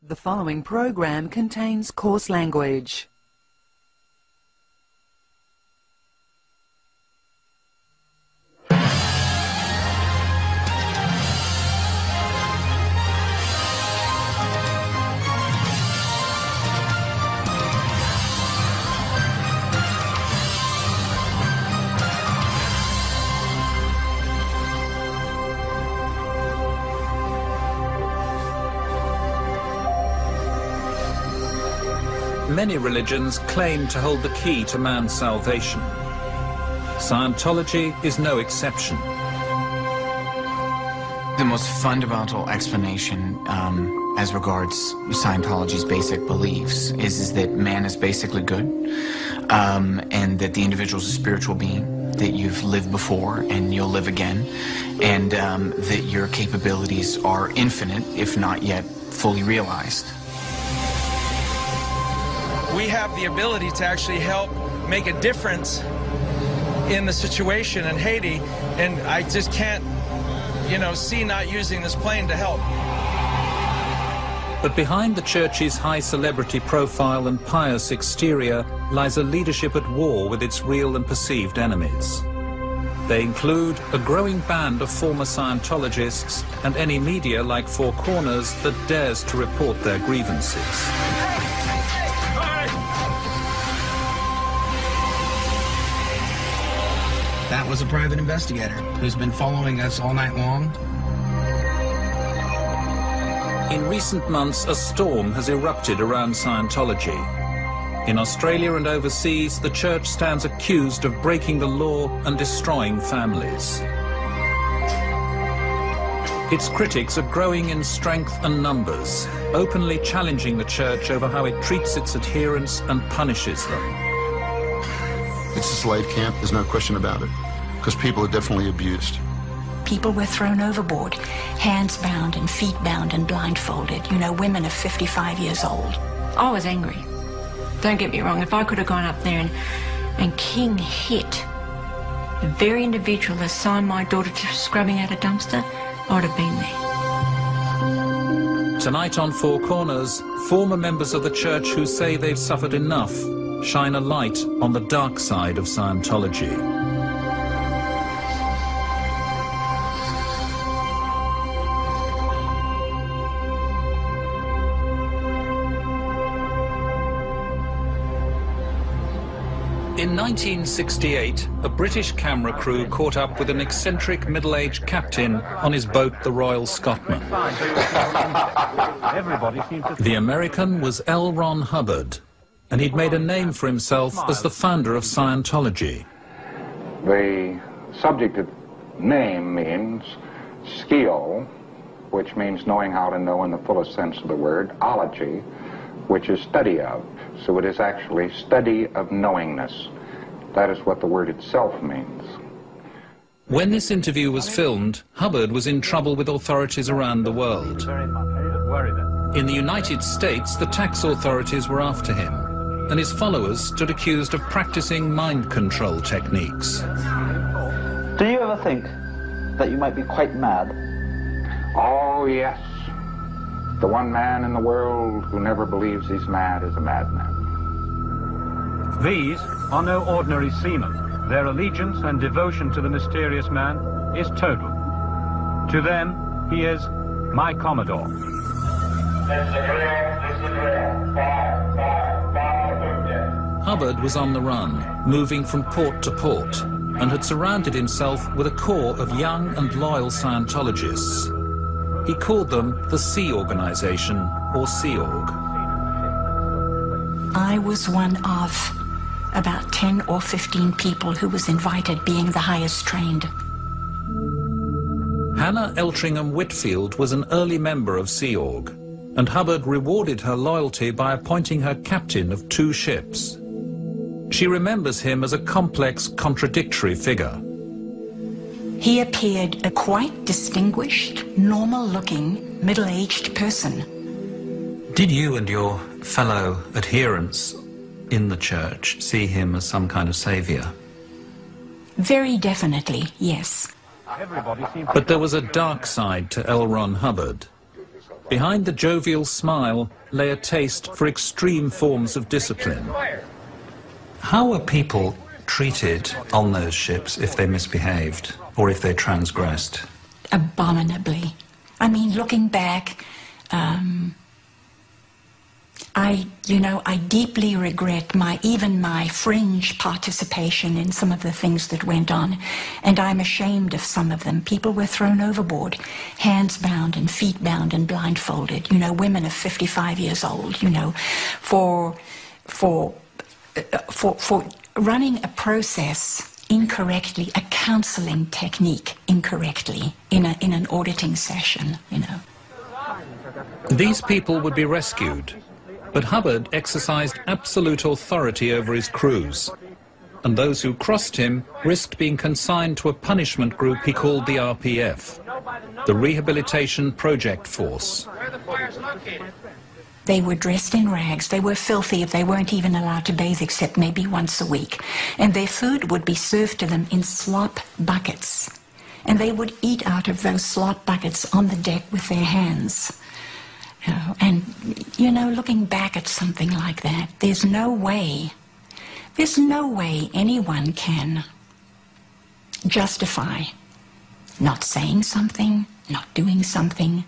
The following program contains coarse language. Many religions claim to hold the key to man's salvation. Scientology is no exception. The most fundamental explanation as regards Scientology's basic beliefs is that man is basically good, and that the individual is a spiritual being, that you've lived before and you'll live again, and that your capabilities are infinite, if not yet fully realized. We have the ability to actually help make a difference in the situation in Haiti, and I just can't, see not using this plane to help. But behind the church's high celebrity profile and pious exterior lies a leadership at war with its real and perceived enemies. They include a growing band of former Scientologists and any media like Four Corners that dares to report their grievances. That was a private investigator who's been following us all night long. In recent months, a storm has erupted around Scientology. In Australia and overseas, the church stands accused of breaking the law and destroying families. Its critics are growing in strength and numbers, openly challenging the church over how it treats its adherents and punishes them. It's a slave camp, there's no question about it, because people are definitely abused. People were thrown overboard, hands bound and feet bound and blindfolded. Women of 55 years old. I was angry. Don't get me wrong, if I could have gone up there and King hit the very individual that signed my daughter to scrubbing out a dumpster, I would have been there. Tonight on Four Corners, former members of the church who say they've suffered enough shine a light on the dark side of Scientology. In 1968, a British camera crew caught up with an eccentric middle-aged captain on his boat, the Royal Scotsman. The American was L. Ron Hubbard, and he'd made a name for himself as the founder of Scientology. The subjective name means skio, which means knowing how to know in the fullest sense of the word, ology, which is study of. So it is actually study of knowingness. That is what the word itself means. When this interview was filmed, Hubbard was in trouble with authorities around the world. In the United States, the tax authorities were after him, and his followers stood accused of practicing mind control techniques. Do you ever think that you might be quite mad? Oh, yes. The one man in the world who never believes he's mad is a madman. These are no ordinary seamen. Their allegiance and devotion to the mysterious man is total. To them, he is my Commodore. Hubbard was on the run, moving from port to port, and had surrounded himself with a core of young and loyal Scientologists. He called them the Sea Organization, or Sea Org. I was one of about 10 or 15 people who was invited, being the highest trained. Hannah Eltringham Whitfield was an early member of Sea Org, and Hubbard rewarded her loyalty by appointing her captain of 2 ships. She remembers him as a complex, contradictory figure. He appeared a quite distinguished, normal-looking, middle-aged person. Did you and your fellow adherents in the church see him as some kind of savior? Very definitely, yes. But there was a dark side to L. Ron Hubbard. behind the jovial smile lay a taste for extreme forms of discipline. How were people treated on those ships if they misbehaved or if they transgressed? Abominably. I mean, looking back, I deeply regret even my fringe participation in some of the things that went on, and I'm ashamed of some of them. People were thrown overboard, hands bound and feet bound and blindfolded. Women of 55 years old. For running a process incorrectly, a counseling technique incorrectly in an auditing session. These people would be rescued. But Hubbard exercised absolute authority over his crews, and those who crossed him risked being consigned to a punishment group he called the RPF, the Rehabilitation Project Force. They were dressed in rags, they were filthy, they weren't even allowed to bathe except maybe once a week, and their food would be served to them in slop buckets, and they would eat out of those slop buckets on the deck with their hands. And, looking back at something like that, there's no way anyone can justify not saying something, not doing something,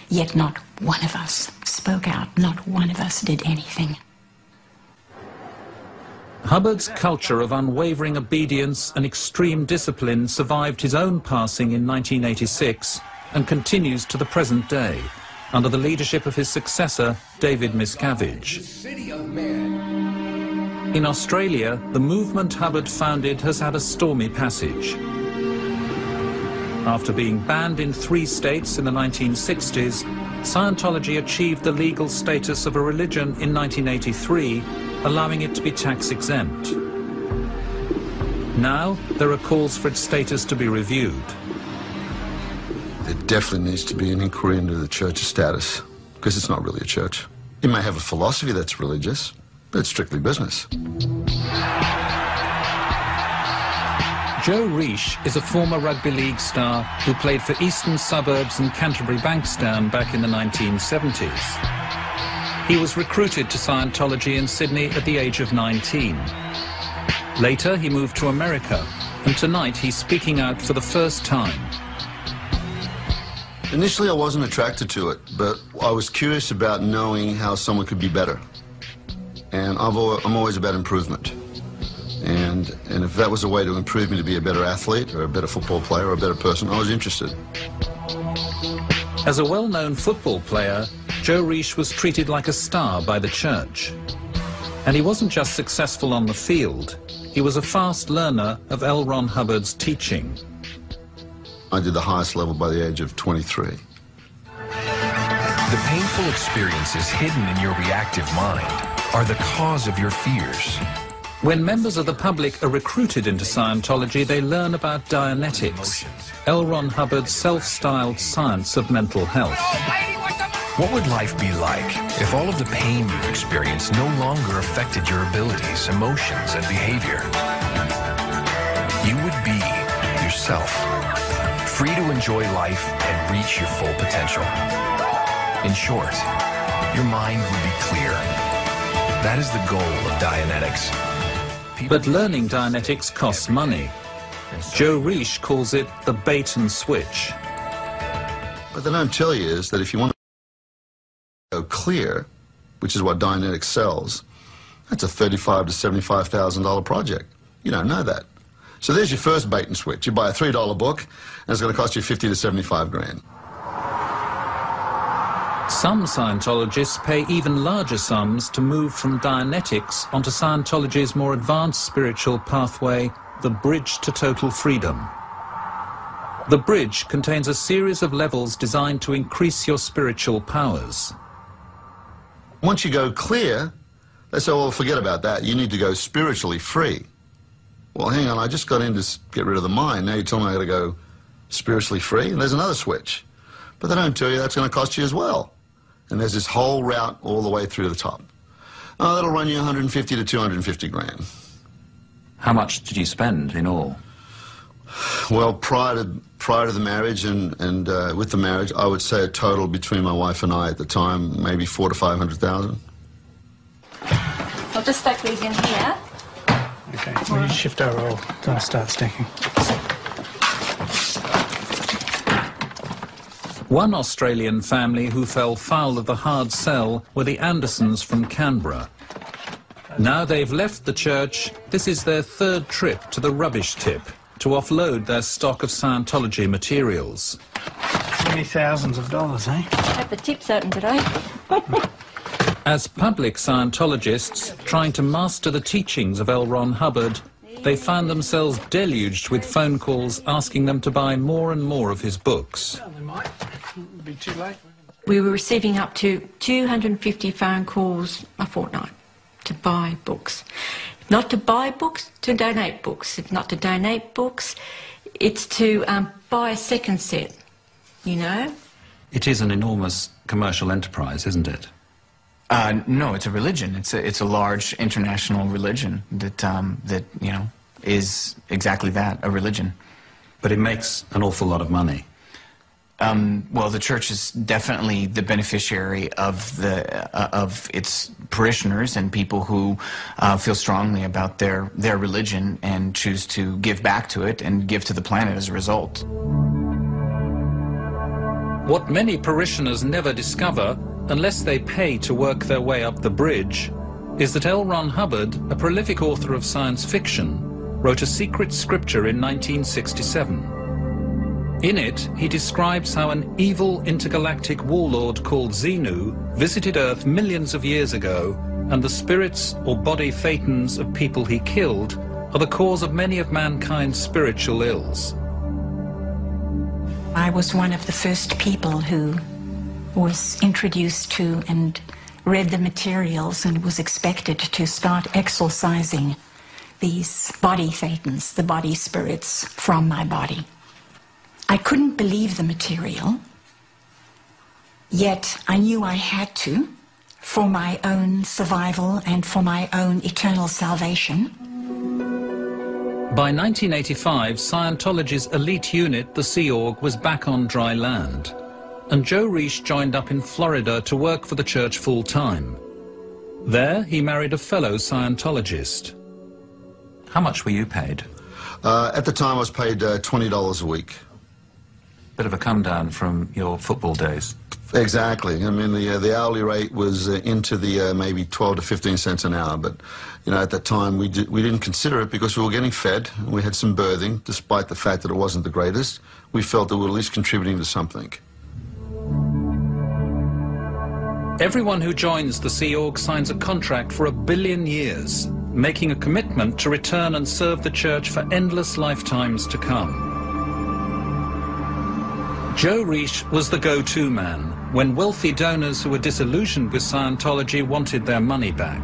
yet not one of us spoke out, not one of us did anything. Hubbard's culture of unwavering obedience and extreme discipline survived his own passing in 1986 and continues to the present day, under the leadership of his successor, David Miscavige. In Australia, the movement Hubbard founded has had a stormy passage. After being banned in 3 states in the 1960s, Scientology achieved the legal status of a religion in 1983, allowing it to be tax-exempt. Now, there are calls for its status to be reviewed. There definitely needs to be an inquiry into the church's status, because it's not really a church. It may have a philosophy that's religious, but it's strictly business. Joe Reish is a former rugby league star who played for Eastern Suburbs and Canterbury Bankstown back in the 1970s. He was recruited to Scientology in Sydney at the age of 19. Later, he moved to America, and tonight he's speaking out for the first time. Initially, I wasn't attracted to it, but I was curious about knowing how someone could be better. And I'm always about improvement. And if that was a way to improve me to be a better athlete or a better football player or a better person, I was interested. As a well-known football player, Joe Reish was treated like a star by the church. And he wasn't just successful on the field, he was a fast learner of L. Ron Hubbard's teaching. I did the highest level by the age of 23. The painful experiences hidden in your reactive mind are the cause of your fears. When members of the public are recruited into Scientology, they learn about Dianetics, L. Ron Hubbard's self-styled science of mental health. What would life be like if all of the pain you've experienced no longer affected your abilities, emotions, and behavior? You would be yourself, free to enjoy life and reach your full potential. In short, your mind would be clear. That is the goal of Dianetics. But learning Dianetics costs money. Joe Reish calls it the bait and switch. What they don't tell you is that if you want to go clear, which is what Dianetics sells, that's a $35,000 to $75,000 project. You don't know that. So there's your first bait and switch. You buy a $3 book, and it's going to cost you 50 to 75 grand. Some Scientologists pay even larger sums to move from Dianetics onto Scientology's more advanced spiritual pathway, the Bridge to Total Freedom. The Bridge contains a series of levels designed to increase your spiritual powers. Once you go clear, they say, well, forget about that. You need to go spiritually free. Well, hang on, I just got in to get rid of the mind. Now you tell me I got to go spiritually free? And there's another switch. But they don't tell you that's going to cost you as well. And there's this whole route all the way through the top. Oh, that'll run you 150 to 250 grand. How much did you spend in all? Well, prior to the marriage and with the marriage, I would say a total between my wife and I at the time, maybe $400,000 to $500,000. I'll just stack these in here. Okay, will you shift over? I'll start stacking. One Australian family who fell foul of the hard sell were the Andersons from Canberra. Now they've left the church, this is their third trip to the rubbish tip to offload their stock of Scientology materials. Many thousands of dollars, eh? I have the tips open today. As public Scientologists trying to master the teachings of L. Ron Hubbard, they found themselves deluged with phone calls asking them to buy more and more of his books. Well, they might. It'll be too late. We were receiving up to 250 phone calls a fortnight to buy books. If not to buy books, to donate books. If not to donate books, it's to buy a second set, you know? It is an enormous commercial enterprise, isn't it? No, it's a religion. It's a large international religion that you know, is exactly that, a religion. But it makes an awful lot of money. Well, the church is definitely the beneficiary of its parishioners and people who feel strongly about their religion and choose to give back to it and give to the planet as a result. What many parishioners never discover, unless they pay to work their way up the bridge, is that L. Ron Hubbard, a prolific author of science fiction, wrote a secret scripture in 1967. In it, he describes how an evil intergalactic warlord called Xenu visited Earth millions of years ago, and the spirits or body thetans of people he killed are the cause of many of mankind's spiritual ills. I was one of the first people who was introduced to and read the materials and was expected to start exorcising these body thetans, the body spirits, from my body. I couldn't believe the material, yet I knew I had to for my own survival and for my own eternal salvation. By 1985, Scientology's elite unit, the Sea Org, was back on dry land, and Joe Reish joined up in Florida to work for the church full-time. There, he married a fellow Scientologist. How much were you paid? At the time, I was paid $20 a week. Bit of a come down from your football days. Exactly. I mean, the hourly rate was into the maybe 12 to 15 cents an hour, but you know, at that time we didn't consider it because we were getting fed. We had some birthing, despite the fact that it wasn't the greatest. We felt that we were at least contributing to something. Everyone who joins the Sea Org signs a contract for 1 billion years, making a commitment to return and serve the church for endless lifetimes to come. Joe Reish was the go-to man when wealthy donors who were disillusioned with Scientology wanted their money back.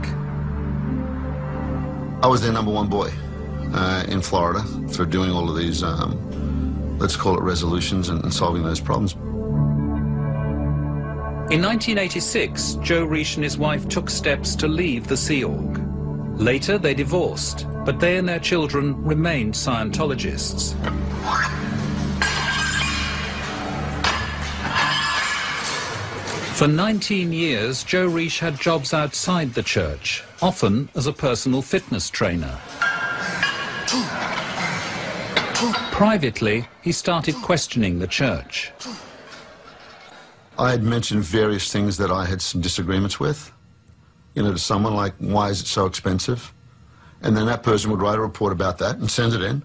I was their #1 boy in Florida for doing all of these, let's call it resolutions and solving those problems. In 1986, Joe Reish and his wife took steps to leave the Sea Org. Later, they divorced, but they and their children remained Scientologists. For 19 years, Joe Reish had jobs outside the church, often as a personal fitness trainer. Privately, he started questioning the church. I had mentioned various things that I had some disagreements with, you know, to someone like, why is it so expensive? And then that person would write a report about that and send it in.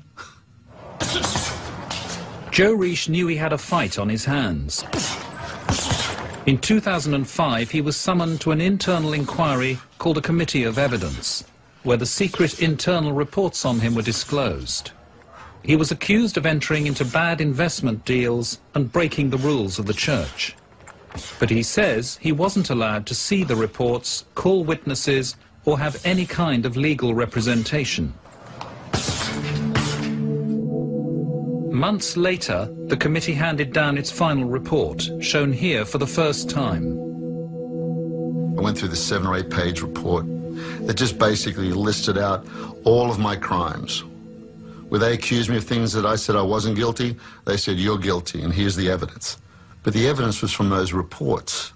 Joe Reish knew he had a fight on his hands. In 2005, he was summoned to an internal inquiry called a Committee of Evidence, where the secret internal reports on him were disclosed. He was accused of entering into bad investment deals and breaking the rules of the church. But he says he wasn't allowed to see the reports, call witnesses, or have any kind of legal representation. Months later, the committee handed down its final report, shown here for the first time. I went through the 7 or 8 page report that just basically listed out all of my crimes, where they accused me of things that I said I wasn't guilty. They said, you're guilty, and here's the evidence. But the evidence was from those reports.